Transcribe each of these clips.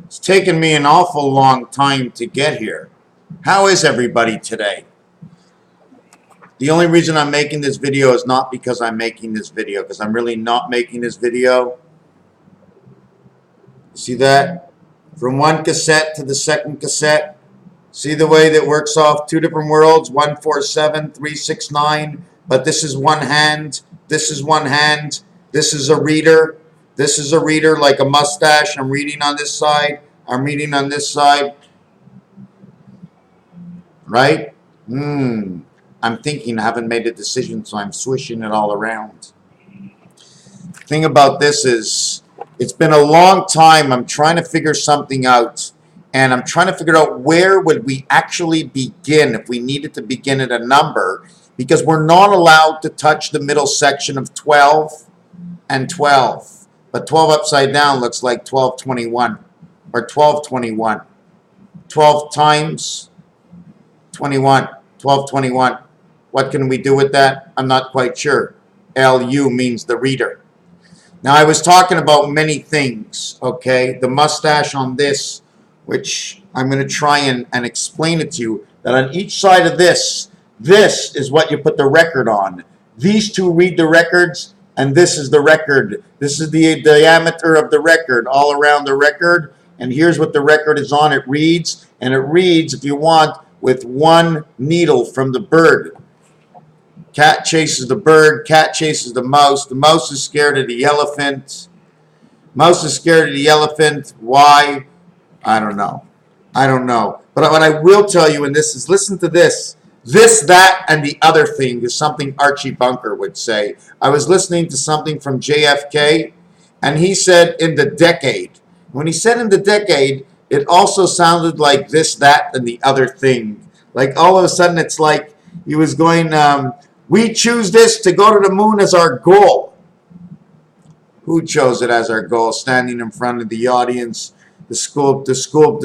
It's taken me an awful long time to get here. How is everybody today? The only reason I'm making this video is not because I'm making this video, because I'm really not making this video. See that? From one cassette to the second cassette. See the way that works off two different worlds, 147, 369, but this is one hand, this is one hand, this is a reader. This is a reader like a mustache. I'm reading on this side. I'm reading on this side. Right? I'm thinking. I haven't made a decision, so I'm swishing it all around. The thing about this is, it's been a long time. I'm trying to figure something out. And I'm trying to figure out where would we actually begin if we needed to begin at a number. Because we're not allowed to touch the middle section of 12 and 12. But 12 upside down looks like 1221 or 1221. 12 times 21, 1221. What can we do with that? I'm not quite sure. LU means the reader. Now, I was talking about many things, okay? The mustache on this, which I'm going to try and explain it to you, that on each side of this is what you put the record on. These two read the records, and this is the record. This is the diameter of the record, all around the record. And here's what the record is on. It reads, and it reads, if you want, with one needle from the bird. Cat chases the bird. Cat chases the mouse. The mouse is scared of the elephant. Mouse is scared of the elephant. Why? I don't know. I don't know. But what I will tell you in this is, listen to this. This, that, and the other thing is something Archie Bunker would say. I was listening to something from JFK, and he said in the decade. When he said in the decade, it also sounded like this, that, and the other thing. Like all of a sudden it's like he was going, we choose this to go to the moon as our goal. Who chose it as our goal? Standing in front of the audience. The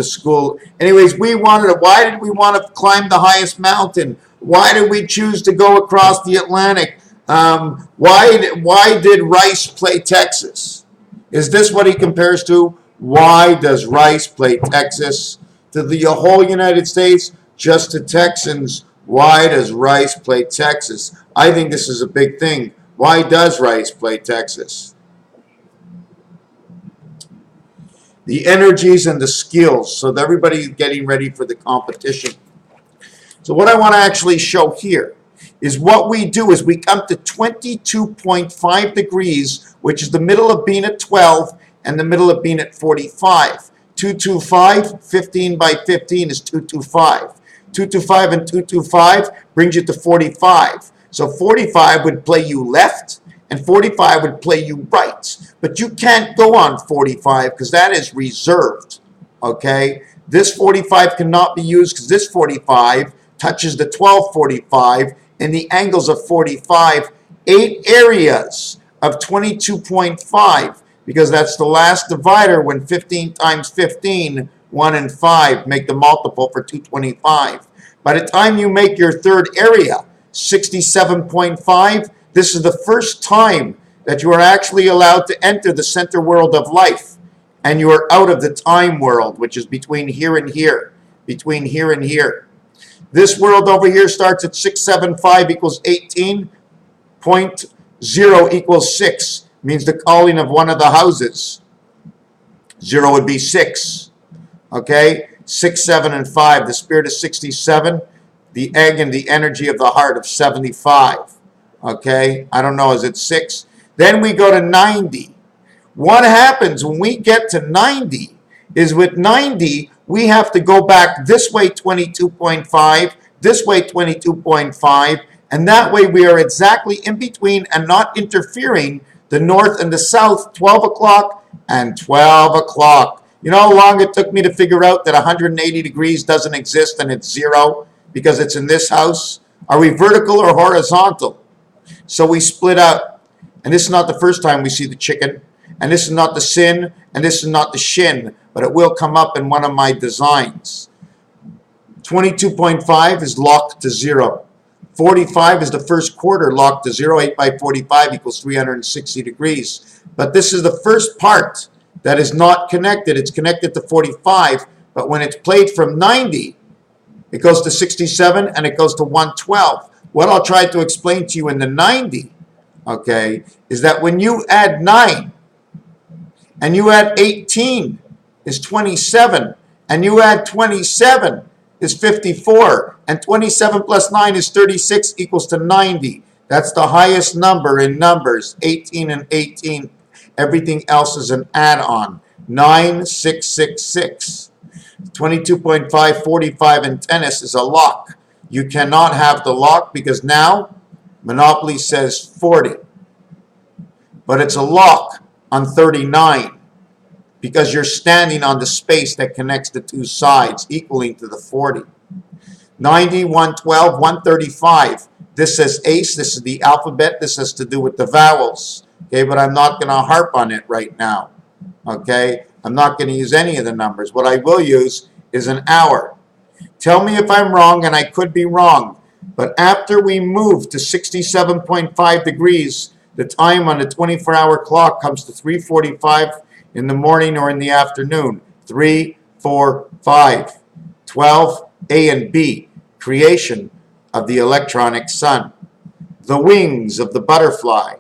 school. Anyways, we wanted it. Why did we want to climb the highest mountain? Why did we choose to go across the Atlantic? Why did Rice play Texas? Is this what he compares to? Why does Rice play Texas? To the whole United States? Just to Texans? Why does Rice play Texas? I think this is a big thing. Why does Rice play Texas? The energies and the skills, so that everybody's getting ready for the competition. So what I want to actually show here is what we do is we come to 22.5 degrees, which is the middle of being at 12 and the middle of being at 45. 225, 15 by 15 is 225. 225 and 225 brings you to 45. So 45 would play you left, and 45 would play you right. But you can't go on 45 because that is reserved, okay? This 45 cannot be used because this 45 touches the 1245 and the angles of 45, 8 areas of 22.5, because that's the last divider when 15 times 15, 1 and 5 make the multiple for 225. By the time you make your third area, 67.5, this is the first time that you are actually allowed to enter the center world of life. And you are out of the time world, which is between here and here. Between here and here. This world over here starts at 675 equals 18. 0.0 equals 6. Means the calling of one of the houses. 0 would be 6. Okay? 6, 7, and 5. The spirit is 67. The egg and the energy of the heart of 75. Okay, I don't know, is it 6? Then we go to 90. What happens when we get to 90 is with 90, we have to go back this way 22.5, this way 22.5, and that way we are exactly in between and not interfering the north and the south, 12 o'clock and 12 o'clock. You know how long it took me to figure out that 180 degrees doesn't exist and it's 0 because it's in this house? Are we vertical or horizontal? So we split out. And this is not the first time we see the chicken. And this is not the sin. And this is not the shin. But it will come up in one of my designs. 22.5 is locked to 0. 45 is the first quarter locked to 0. 8 by 45 equals 360 degrees. But this is the first part. that is not connected. It's connected to 45, but when it's played from 90, it goes to 67 and it goes to 112. What I'll try to explain to you in the 90, okay, is that when you add 9 and you add 18 is 27, and you add 27 is 54, and 27 plus 9 is 36 equals to 90. That's the highest number in numbers, 18 and 18. Everything else is an add-on. 9, 6, 6, 6. 22.5, 45 in tennis is a lock. You cannot have the lock because now Monopoly says 40. But it's a lock on 39 because you're standing on the space that connects the two sides, equaling to the 40. 90, 112, 135. This says ace. This is the alphabet. This has to do with the vowels. Okay, but I'm not going to harp on it right now. Okay, I'm not going to use any of the numbers. What I will use is an hour. Tell me if I'm wrong, and I could be wrong. But after we move to 67.5 degrees, the time on the 24-hour clock comes to 3:45 in the morning or in the afternoon. 3, 4, 5. 12, A and B, creation of the electronic sun. The wings of the butterfly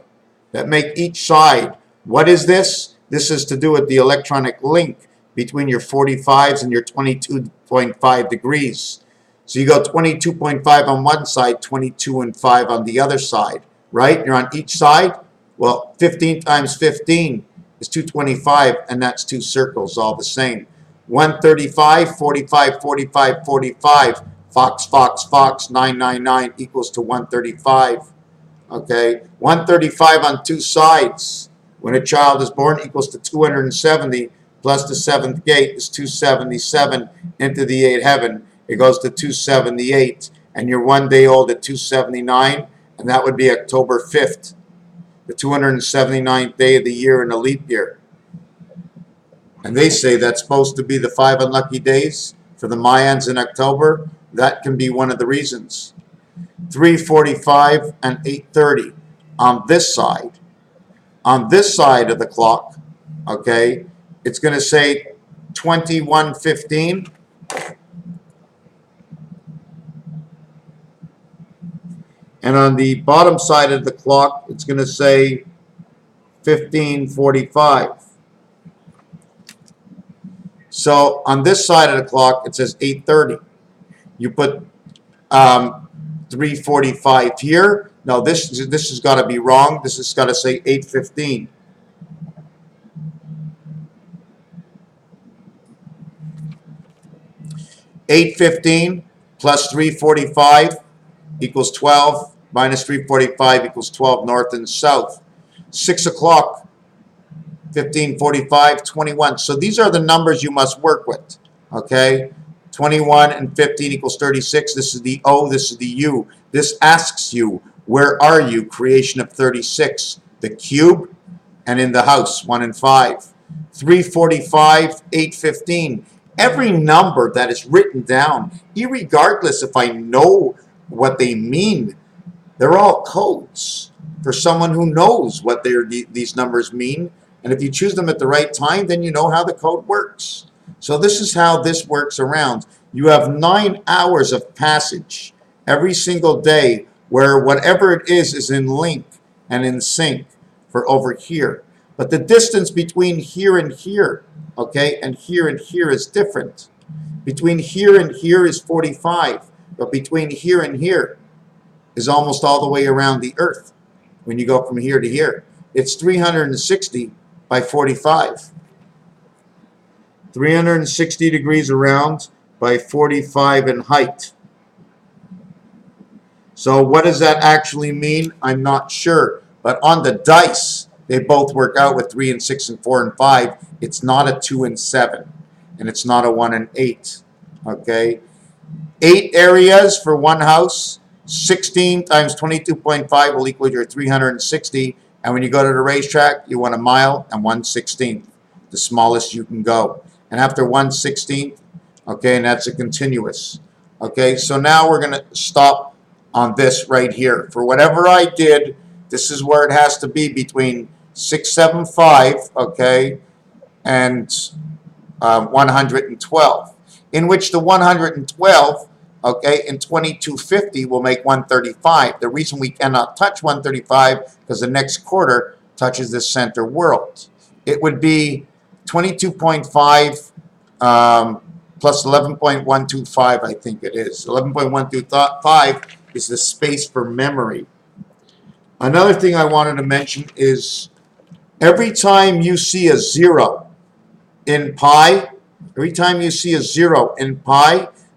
that make each side. What is this? This is to do with the electronic link between your 45s and your 22.5 degrees. So you go 22.5 on one side, 22 and 5 on the other side, right? You're on each side. Well, 15 times 15 is 225, and that's two circles, all the same. 135, 45, 45, 45, fox, fox, fox, 999 equals to 135. Okay, 135 on two sides when a child is born equals to 270 plus the seventh gate is 277 into the eighth heaven. It goes to 278, and you're 1 day old at 279, and that would be October 5th, the 279th day of the year in a leap year. And they say that's supposed to be the 5 unlucky days for the Mayans in October. That can be one of the reasons. 3:45 and 8:30 on this side. On this side of the clock, okay, it's going to say 21:15. And on the bottom side of the clock, it's going to say 15:45. So on this side of the clock, it says 8:30. You put 3:45 here. No, this has got to be wrong. This has got to say 8:15. $8:15 plus 3:45 equals 12. Minus 3:45 equals 12 north and south. 6 o'clock, 15:45, 21. So these are the numbers you must work with. Okay? 21 and 15 equals 36. This is the O, this is the U. This asks you, where are you? Creation of 36. The cube and in the house, 1 and 5. 3:45, 8:15. Every number that is written down, irregardless if I know what they mean, they're all codes for someone who knows what these numbers mean. And if you choose them at the right time, then you know how the code works. So this is how this works around. You have 9 hours of passage every single day where whatever it is in link and in sync for over here. But the distance between here and here, okay, and here is different. Between here and here is 45, but between here and here is almost all the way around the earth when you go from here to here. It's 360 by 45. 360 degrees around by 45 in height. So what does that actually mean? I'm not sure. But on the dice, they both work out with 3 and 6 and 4 and 5. It's not a 2 and 7. And it's not a 1 and 8. Okay? 8 areas for one house. 16 times 22.5 will equal your 360. And when you go to the racetrack, you want a mile and 1/16, the smallest you can go. And after 1/16, okay, and that's a continuous. Okay, so now we're going to stop on this right here. For whatever I did, this is where it has to be between 675, okay, and 112, in which the 112, okay, in 2250 will make 135. The reason we cannot touch 135 because the next quarter touches the center world. It would be 22.5 plus 11.125, I think it is. 11.125 is the space for memory. Another thing I wanted to mention is every time you see a 0 in pi,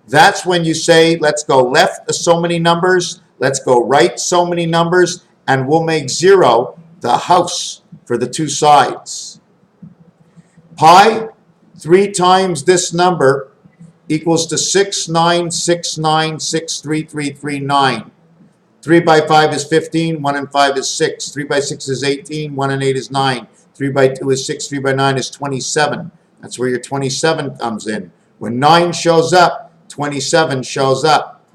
that's when you say, let's go left so many numbers, let's go right so many numbers, and we'll make 0 the house for the two sides. Pi 3 times this number equals to 6969633339. 3 by 5 is 15, 1 and 5 is 6. 3 by 6 is 18, 1 and 8 is 9. 3 by 2 is 6, 3 by 9 is 27. That's where your 27 comes in. When 9 shows up, 27 shows up.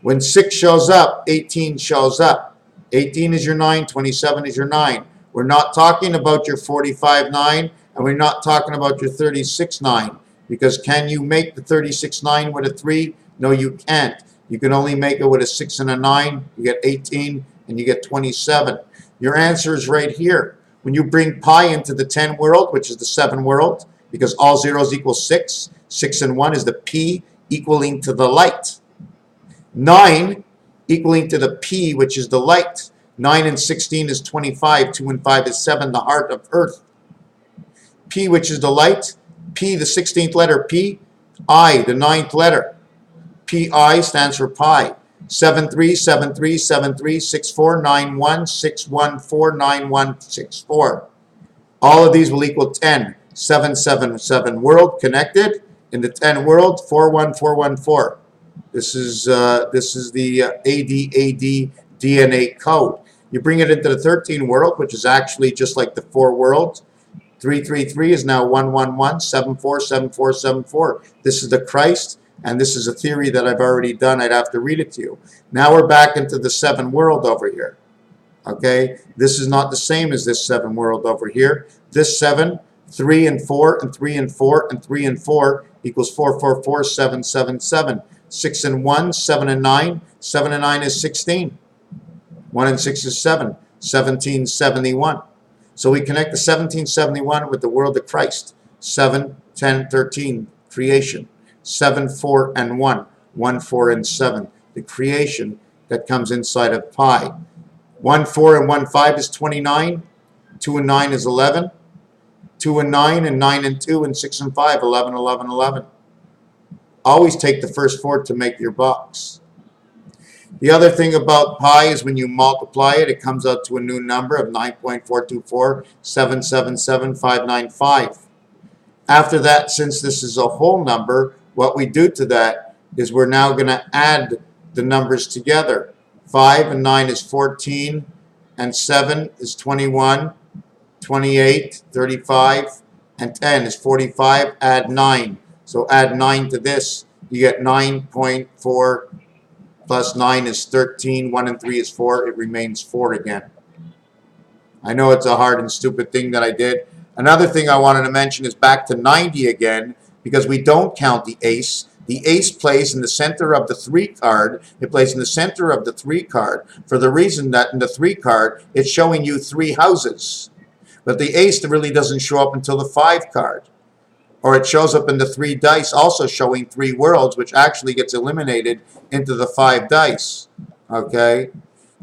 When 6 shows up, 18 shows up. 18 is your 9, 27 is your 9. We're not talking about your 45 9, and we're not talking about your 36 9. Because can you make the 36 9 with a 3? No, you can't. You can only make it with a 6 and a 9. You get 18 and you get 27. Your answer is right here. When you bring pi into the 10 world, which is the 7 world, because all zeros equal 6, 6 and 1 is the p equaling to the light. 9 equaling to the p, which is the light. 9 and 16 is 25. 2 and 5 is 7, the heart of earth. P, which is the light. P, the 16th letter P. I, the 9th letter. PI stands for pi. 737373649161149164. All of these will equal 10. 777 world connected in the 10 world 41414. This is the ADAD DNA code. You bring it into the 13 world, which is actually just like the 4 world. 333 is now 111 747474. This is the Christ. And this is a theory that I've already done. I'd have to read it to you. Now we're back into the 7 world over here. Okay? This is not the same as this 7 world over here. This 7, 3 and 4, and 3 and 4, and 3 and 4 equals 444777. 6 and 1, 7 and 9. 7 and 9 is 16. 1 and 6 is 7. 1771. So we connect the 1771 with the world of Christ. 7, 10, 13, creation. 7, 4, and 1. 1, 4, and 7. The creation that comes inside of pi. 1, 4, and 1, 5 is 29. 2 and 9 is 11. 2 and 9, and 9 and 2, and 6 and 5, 11, 11, 11. Always take the first 4 to make your box. The other thing about pi is when you multiply it, it comes out to a new number of 9.424777595. After that, since this is a whole number, what we do to that is we're now going to add the numbers together. 5 and 9 is 14, and 7 is 21, 28, 35, and 10 is 45. Add 9. So add 9 to this. You get 9.4 plus 9 is 13. 1 and 3 is 4. It remains 4 again. I know it's a hard and stupid thing that I did. Another thing I wanted to mention is back to 90 again, because we don't count the ace. The ace plays in the center of the 3 card. It plays in the center of the 3 card for the reason that in the 3 card, it's showing you 3 houses. But the ace really doesn't show up until the 5 card. Or it shows up in the 3 dice, also showing 3 worlds, which actually gets eliminated into the 5 dice. Okay?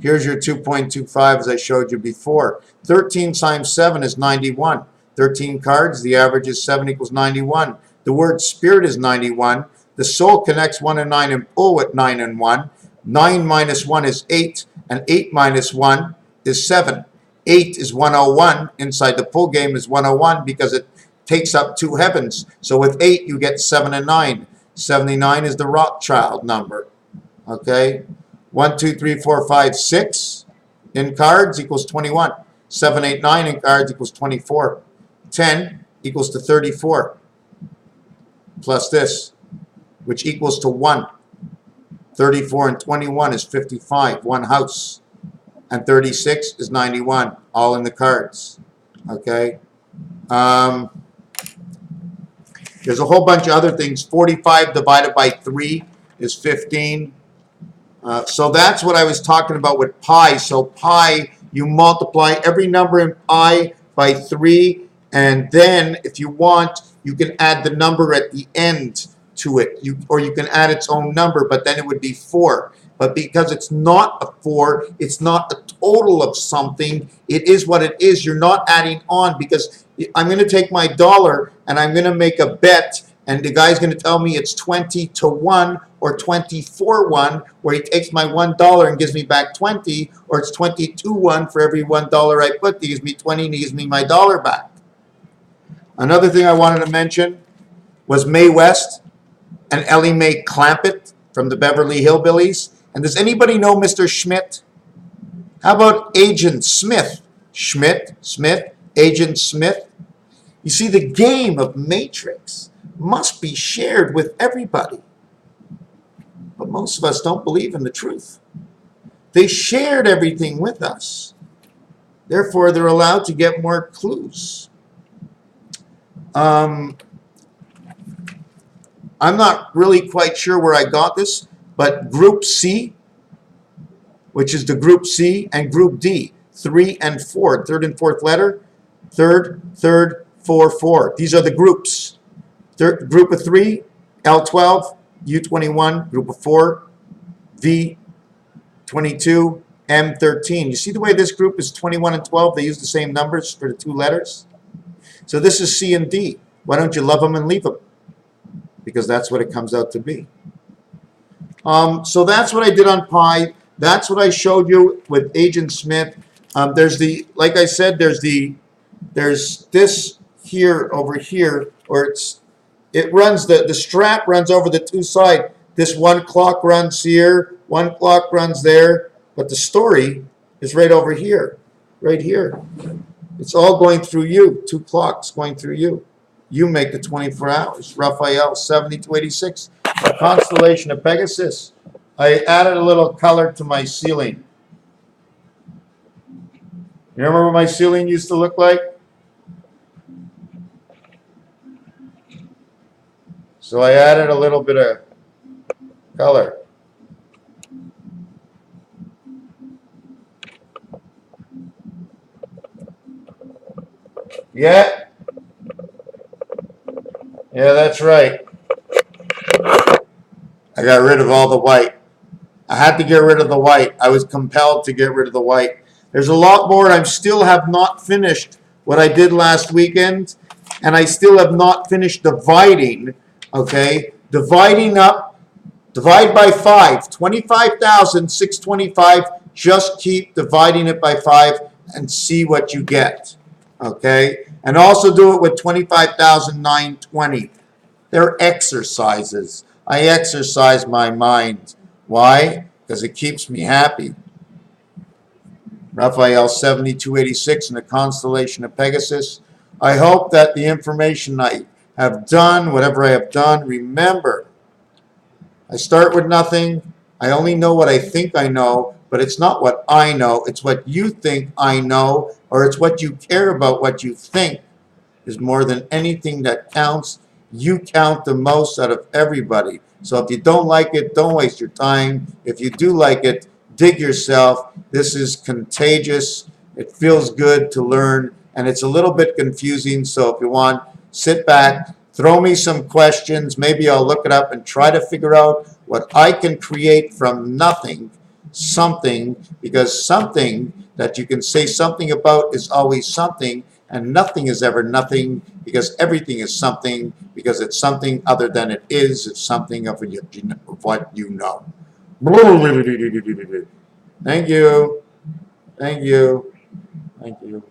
Here's your 2.25 as I showed you before. 13 times 7 is 91. 13 cards, the average is 7 equals 91. The word spirit is 91. The soul connects 1 and 9 and pull with 9 and 1. 9 minus 1 is 8, and 8 minus 1 is 7. 8 is 101. Inside the pull game is 101 because it takes up 2 heavens. So with 8, you get 7 and 9. 79 is the Rothschild number. Okay? 1, 2, 3, 4, 5, 6 in cards equals 21. 7, 8, 9 in cards equals 24. 10 equals to 34. Plus this, which equals to 1. 34 and 21 is 55, 1 house. And 36 is 91, all in the cards. Okay? There's a whole bunch of other things. 45 divided by 3 is 15. So that's what I was talking about with pi. So pi, you multiply every number in pi by 3, and then if you want, you can add the number at the end to it, or you can add its own number, but then it would be 4. But because it's not a 4, it's not a total of something. It is what it is. You're not adding on, because I'm going to take my dollar and I'm going to make a bet, and the guy's going to tell me it's 20 to 1 or 24-1, where he takes my $1 and gives me back 20, or it's 22-1 for every $1 I put. He gives me 20 and he gives me my dollar back. Another thing I wanted to mention was Mae West and Ellie Mae Clampett from the Beverly Hillbillies. And does anybody know Mr. Schmidt? How about Agent Smith? Smith, Agent Smith. You see, the game of Matrix must be shared with everybody. But most of us don't believe in the truth. They shared everything with us. Therefore, they're allowed to get more clues. I'm not really quite sure where I got this, but Group C, which is the Group C, and Group D, 3 and 4, third and fourth letter, third, 4, 4. These are the groups. Group of 3, L12, U21, group of 4, V22, M13. You see the way this group is 21 and 12? They use the same numbers for the 2 letters. So this is C and D. Why don't you love them and leave them? Because that's what it comes out to be. So that's what I did on pi. That's what I showed you with Agent Smith. There's the, like I said, there's this here over here, or it runs, the strap runs over the 2 sides. This one clock runs here, one clock runs there, but the story is right over here, right here. It's all going through you, 2 clocks going through you. You make the 24 hours. Raphael, 7286, the constellation of Pegasus. I added a little color to my ceiling. You remember what my ceiling used to look like? So I added a little bit of color. Yeah? Yeah, that's right. I got rid of all the white. I had to get rid of the white. I was compelled to get rid of the white. There's a lot more, and I still have not finished what I did last weekend, and I still have not finished dividing, okay? Dividing up, divide by 5, 25,625, just keep dividing it by 5 and see what you get, okay? And also do it with 25,920. They're exercises. I exercise my mind. Why? Because it keeps me happy. Raphael 7286 in the constellation of Pegasus. I hope that the information I have done, whatever I have done, remember, I start with nothing. I only know what I think I know, but it's not what I know. It's what you think I know, or it's what you care about, what you think is more than anything that counts. You count the most out of everybody. So if you don't like it, don't waste your time. If you do like it, dig yourself. This is contagious. It feels good to learn, and it's a little bit confusing. So if you want, sit back, throw me some questions. Maybe I'll look it up and try to figure out what I can create from nothing, something, because something that you can say something about is always something, and nothing is ever nothing, because everything is something, because it's something other than it is. It's something of what you know. Thank you. Thank you. Thank you.